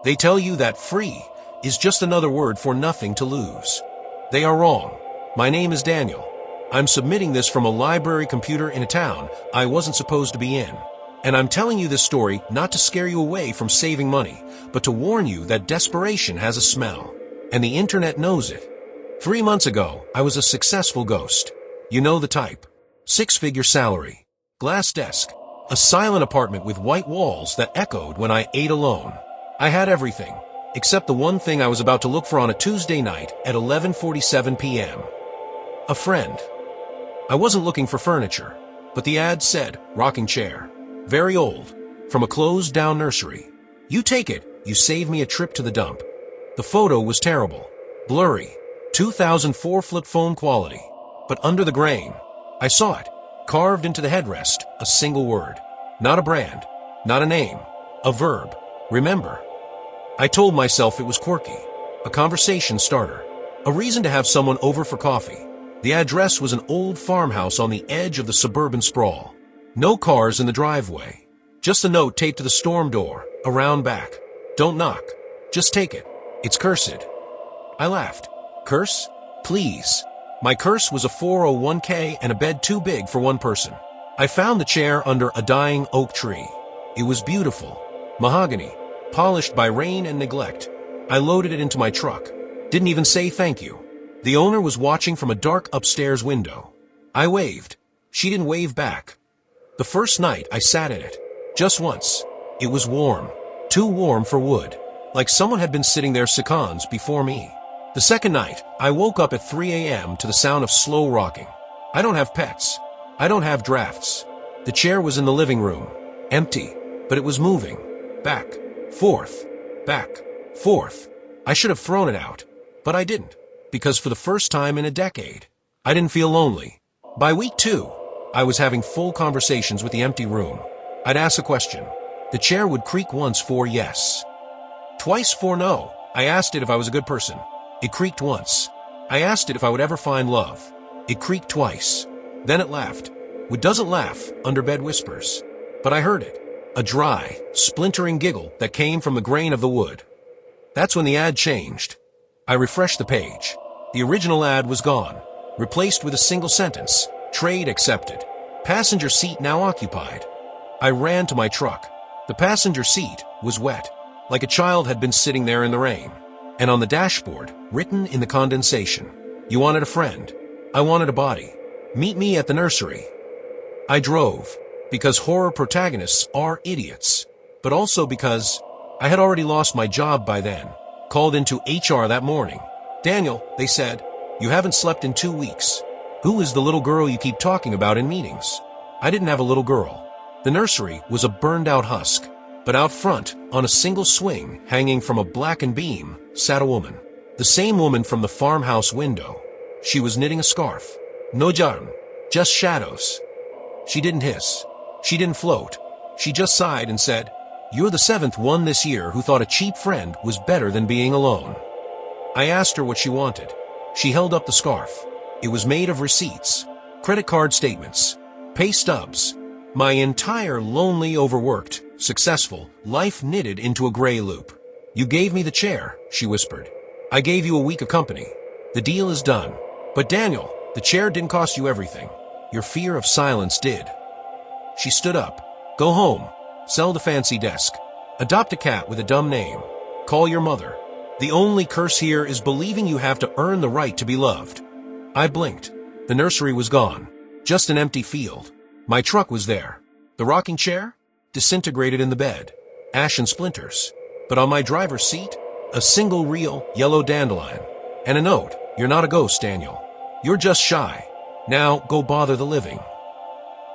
They tell you that free is just another word for nothing to lose. They are wrong. My name is Daniel. I'm submitting this from a library computer in a town I wasn't supposed to be in. And I'm telling you this story not to scare you away from saving money, but to warn you that desperation has a smell. And the internet knows it. 3 months ago, I was a successful ghost. You know the type. 6-figure salary. Glass desk. A silent apartment with white walls that echoed when I ate alone. I had everything, except the one thing I was about to look for on a Tuesday night at 11:47 p.m. A friend. I wasn't looking for furniture, but the ad said, rocking chair. Very old. From a closed-down nursery. You take it, you save me a trip to the dump. The photo was terrible. Blurry. 2004 flip phone quality. But under the grain, I saw it. Carved into the headrest, a single word. Not a brand. Not a name. A verb. Remember. I told myself it was quirky. A conversation starter. A reason to have someone over for coffee. The address was an old farmhouse on the edge of the suburban sprawl. No cars in the driveway. Just a note taped to the storm door, around back. Don't knock. Just take it. It's cursed. I laughed. Curse? Please. My curse was a 401k and a bed too big for one person. I found the chair under a dying oak tree. It was beautiful. Mahogany. Polished by rain and neglect. I loaded it into my truck. Didn't even say thank you. The owner was watching from a dark upstairs window. I waved. She didn't wave back. The first night I sat in it. Just once. It was warm. Too warm for wood. Like someone had been sitting there seconds before me. The second night, I woke up at 3 a.m. to the sound of slow rocking. I don't have pets. I don't have drafts. The chair was in the living room. Empty. But it was moving. Back. Forth. Back. Forth. I should have thrown it out. But I didn't. Because for the first time in a decade, I didn't feel lonely. By week 2, I was having full conversations with the empty room. I'd ask a question. The chair would creak once for yes. Twice for no. I asked it if I was a good person. It creaked once. I asked it if I would ever find love. It creaked twice. Then it laughed. It doesn't laugh, Underbed Whispers. But I heard it. A dry, splintering giggle that came from the grain of the wood. That's when the ad changed. I refreshed the page. The original ad was gone, replaced with a single sentence. Trade accepted. Passenger seat now occupied. I ran to my truck. The passenger seat was wet, like a child had been sitting there in the rain. And on the dashboard, written in the condensation, you wanted a friend. I wanted a body. Meet me at the nursery. I drove, because horror protagonists are idiots, but also because I had already lost my job by then. Called into HR that morning. Daniel, they said, you haven't slept in 2 weeks. Who is the little girl you keep talking about in meetings? I didn't have a little girl. The nursery was a burned-out husk. But out front, on a single swing, hanging from a blackened beam, sat a woman. The same woman from the farmhouse window. She was knitting a scarf. No yarn, just shadows. She didn't hiss. She didn't float. She just sighed and said, "You're the 7th one this year who thought a cheap friend was better than being alone." I asked her what she wanted. She held up the scarf. It was made of receipts, credit card statements, pay stubs. My entire lonely, overworked, successful life knitted into a gray loop. You gave me the chair, she whispered. I gave you a week of company. The deal is done. But Daniel, the chair didn't cost you everything. Your fear of silence did. She stood up. Go home. Sell the fancy desk. Adopt a cat with a dumb name. Call your mother. The only curse here is believing you have to earn the right to be loved. I blinked. The nursery was gone. Just an empty field. My truck was there. The rocking chair? Disintegrated in the bed. Ash and splinters. But on my driver's seat, a single real yellow dandelion. And a note, "You're not a ghost, Daniel. You're just shy. Now go bother the living."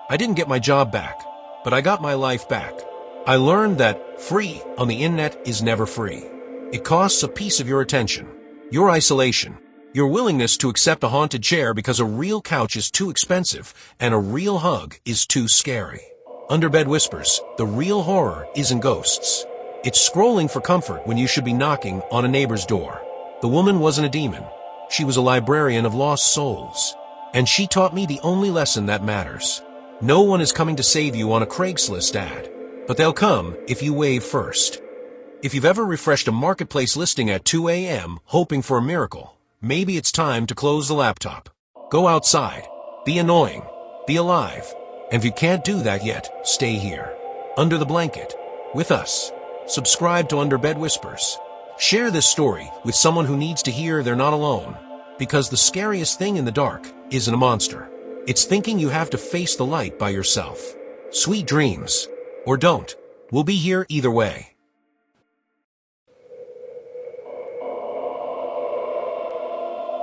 I didn't get my job back, but I got my life back. I learned that free on the internet is never free. It costs a piece of your attention, your isolation, your willingness to accept a haunted chair because a real couch is too expensive and a real hug is too scary. Underbed Whispers, the real horror isn't ghosts. It's scrolling for comfort when you should be knocking on a neighbor's door. The woman wasn't a demon. She was a librarian of lost souls. And she taught me the only lesson that matters. No one is coming to save you on a Craigslist ad, but they'll come if you wave first. If you've ever refreshed a marketplace listing at 2 a.m. hoping for a miracle, maybe it's time to close the laptop. Go outside. Be annoying. Be alive. And if you can't do that yet, stay here. Under the blanket. With us. Subscribe to Underbed Whispers. Share this story with someone who needs to hear they're not alone. Because the scariest thing in the dark isn't a monster. It's thinking you have to face the light by yourself. Sweet dreams. Or don't. We'll be here either way.